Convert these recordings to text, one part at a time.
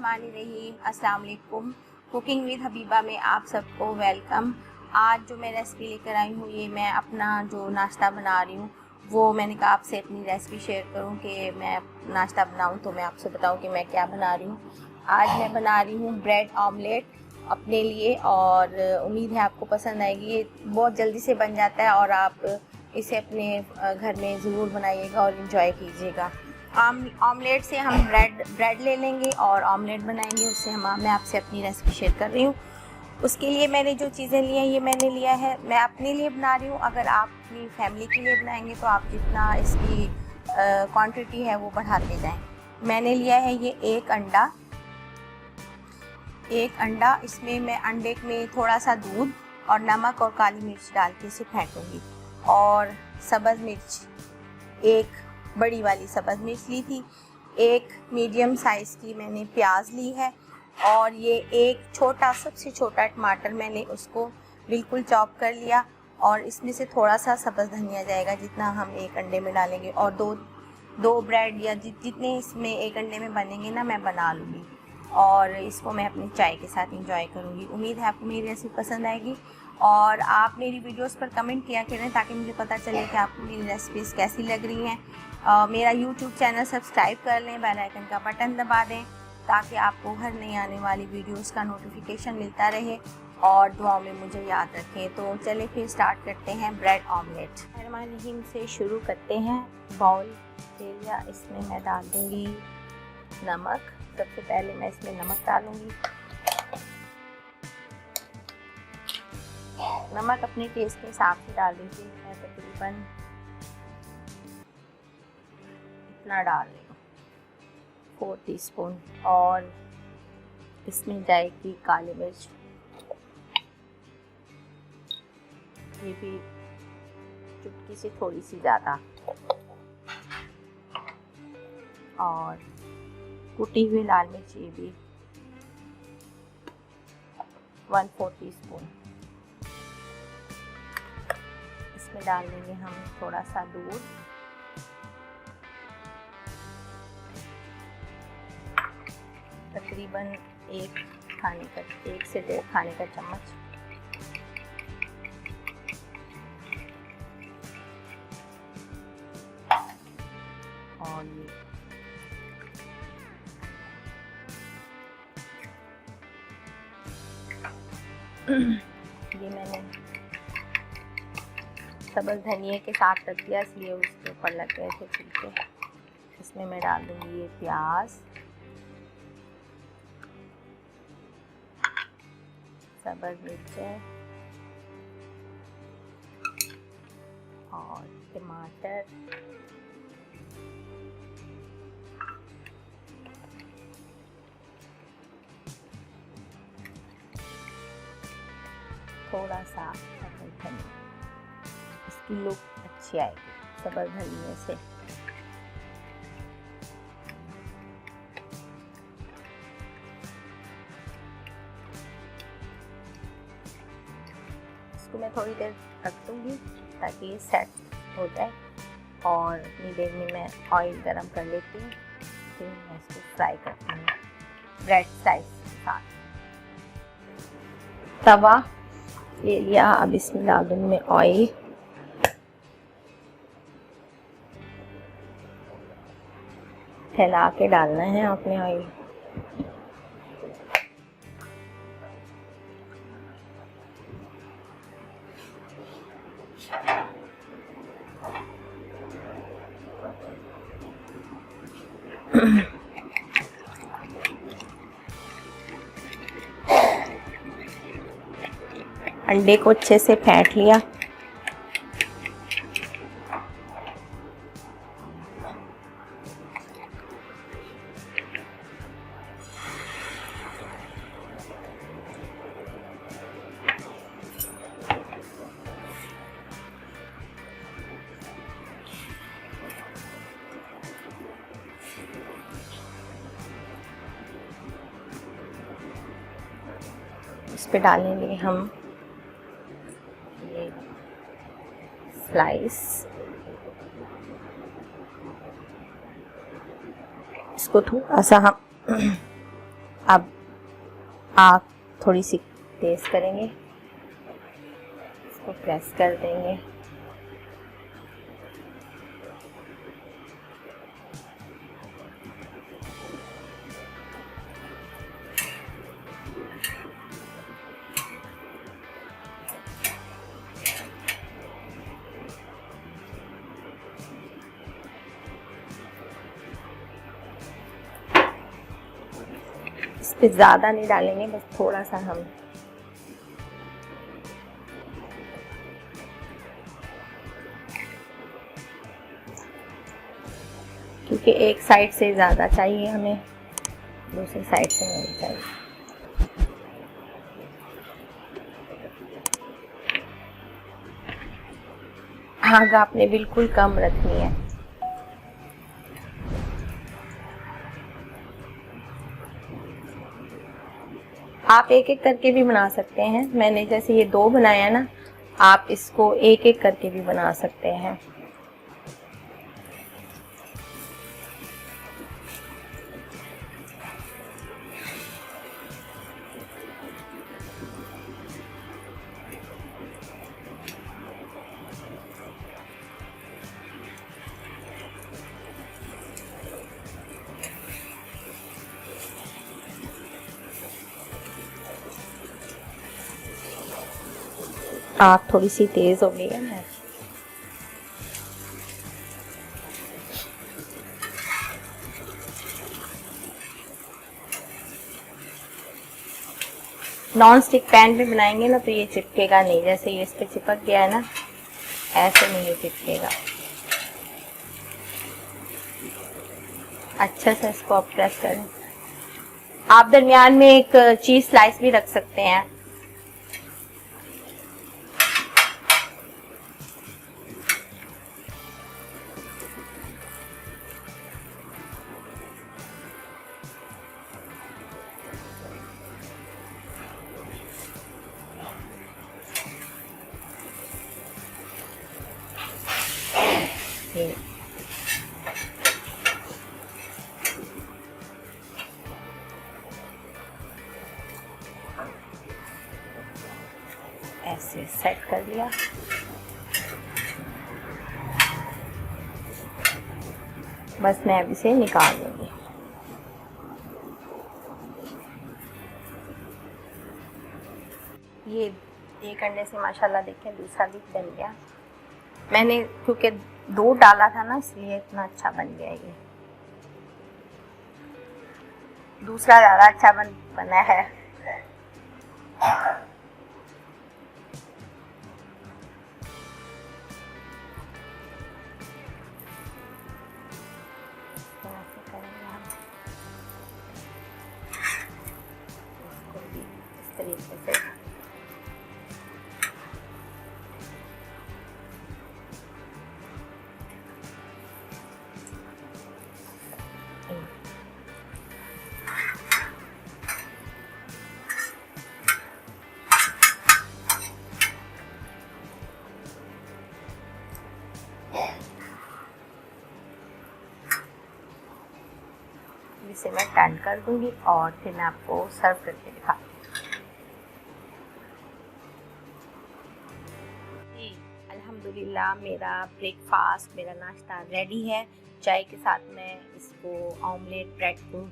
बिस्मिल्लाहिर्रहमानिर्रहीम। अस्सलाम वालेकुम। कुकिंग विद हबीबा में आप सबको वेलकम। आज जो मैं रेसिपी लेकर आई हूँ, ये मैं अपना जो नाश्ता बना रही हूँ वो मैंने कहा आपसे अपनी रेसिपी शेयर करूँ कि मैं नाश्ता बनाऊँ, तो मैं आपसे बताऊँ कि मैं क्या बना रही हूँ। आज मैं बना रही हूँ ब्रेड ऑमलेट अपने लिए, और उम्मीद है आपको पसंद आएगी। ये बहुत जल्दी से बन जाता है और आप इसे अपने घर में ज़रूर बनाइएगा और इन्जॉय कीजिएगा। ऑमलेट से हम ब्रेड ले लेंगे और ऑमलेट बनाएंगे। उससे मैं आपसे अपनी रेसिपी शेयर कर रही हूँ। उसके लिए मैंने जो चीज़ें ली हैं, ये मैंने लिया है, मैं अपने लिए बना रही हूँ। अगर आप अपनी फैमिली के लिए बनाएंगे तो आप जितना इसकी क्वांटिटी है वो बढ़ाते जाएं। मैंने लिया है ये एक अंडा। इसमें मैं अंडे में थोड़ा सा दूध और नमक और काली मिर्च डाल के इसे फेंटूँगी। और सब्ज़ मिर्च, एक बड़ी वाली सब्ज़ मिर्च ली थी। एक मीडियम साइज़ की मैंने प्याज ली है, और ये एक सबसे छोटा टमाटर मैंने उसको बिल्कुल चॉप कर लिया। और इसमें से थोड़ा सा सब्ज़ धनिया जाएगा जितना हम एक अंडे में डालेंगे। और दो ब्रेड या जितने इसमें एक अंडे में बनेंगे ना, मैं बना लूँगी और इसको मैं अपनी चाय के साथ एंजॉय करूँगी। उम्मीद है आपको मेरी रेसिपी पसंद आएगी, और आप मेरी वीडियोस पर कमेंट किया करें ताकि मुझे पता चले कि आपको मेरी रेसिपीज़ कैसी लग रही हैं। मेरा यूट्यूब चैनल सब्सक्राइब कर लें, बेल आइकन का बटन दबा दें ताकि आपको हर नई आने वाली वीडियोस का नोटिफिकेशन मिलता रहे, और दुआओं में मुझे याद रखें। तो चलिए फिर स्टार्ट करते हैं ब्रेड ऑमलेट। रहमान से शुरू करते हैं। बाउल ले लिया, इसमें मैं डाल दूँगी नमक। सबसे पहले मैं इसमें नमक डालूँगी। नमक अपने टेस्ट के हिसाब से डाल दीजिए। मैं तकरीबन इतना डाल रही हूँ, 4 टीस्पून। और इसमें जाएगी काली मिर्च, ये भी चुटकी से थोड़ी सी ज़्यादा। और कुटी हुई लाल मिर्च, ये भी 1/4 टीस्पून। इसमें डाल देंगे हम थोड़ा सा दूध, तकरीबन 1 से 1.5 खाने का चम्मच। और ये मैंने सब्ज़ धनिया के साथ रख दिया, इसलिए उसके ऊपर लग गए थे छिलके। इसमें मैं डाल दूँगी ये प्याज, सब्ज़ मिर्च और टमाटर, थोड़ा सा सब्ज़ धनिया। इसकी लुक अच्छी आएगी सब्ज़ धनिया से। इसको मैं थोड़ी देर रख दूँगी ताकि ये सेट हो जाए, और इतनी देर में मैं ऑयल गरम कर लेती हूँ। फिर मैं इसको फ्राई करती हूँ ब्रेड स्लाइस के साथ। तवा ले लिया, अब इसमें डाल दूँगी मैं ऑयल। फैला के डालना है आपने ऑयल। अंडे को अच्छे से फेंट लिया। इस पे डालेंगे हम ये स्लाइस। इसको थोड़ा सा हम अब आग थोड़ी सी तेज़ करेंगे, इसको प्रेस कर देंगे। इस पे ज़्यादा नहीं डालेंगे, बस थोड़ा सा हम क्योंकि एक साइड से ज़्यादा चाहिए हमें, दूसरी साइड से नहीं चाहिए। आग आपने बिल्कुल कम रखनी है। आप एक एक करके भी बना सकते हैं। मैंने जैसे ये 2 बनाया ना, आप इसको एक एक करके भी बना सकते हैं। आग थोड़ी सी तेज़ हो गई है ना, नॉन स्टिक पैन पे बनाएंगे ना तो ये चिपकेगा नहीं। जैसे ये इस पे चिपक गया है ना, ऐसे नहीं ये चिपकेगा। अच्छे से इसको आप प्रेस करें। आप दरमियान में एक चीज़ स्लाइस भी रख सकते हैं। ऐसे सेट कर लिया। बस मैं अब इसे निकाल लूँगी। ये एक अंडे से माशाल्लाह देखें दूसरा भी बन गया। मैंने क्योंकि 2 डाला था ना, इसलिए इतना अच्छा बन गया। ये दूसरा ज़्यादा अच्छा बना है। इस तरीके से इसे मैं टर्न कर दूंगी और फिर मैं आपको सर्व करके दिखाती हूँ। अल्हम्दुलिल्लाह मेरा ब्रेकफास्ट, मेरा नाश्ता रेडी है। चाय के साथ मैं इसको ऑमलेट ब्रेड को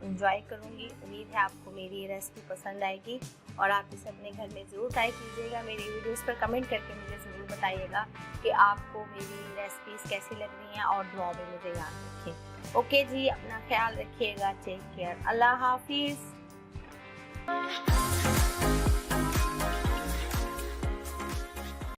एंजॉय करूँगी। उम्मीद है आपको मेरी रेसिपी पसंद आएगी और आप इसे अपने घर में ज़रूर ट्राई कीजिएगा। मेरी वीडियोस पर कमेंट करके मुझे ज़रूर बताइएगा कि आपको मेरी रेसिपीज़ कैसी लग रही हैं और दुआ में मुझे याद रखें। ओके जी, अपना ख्याल रखिएगा। Take care. अल्लाह हाफिज़।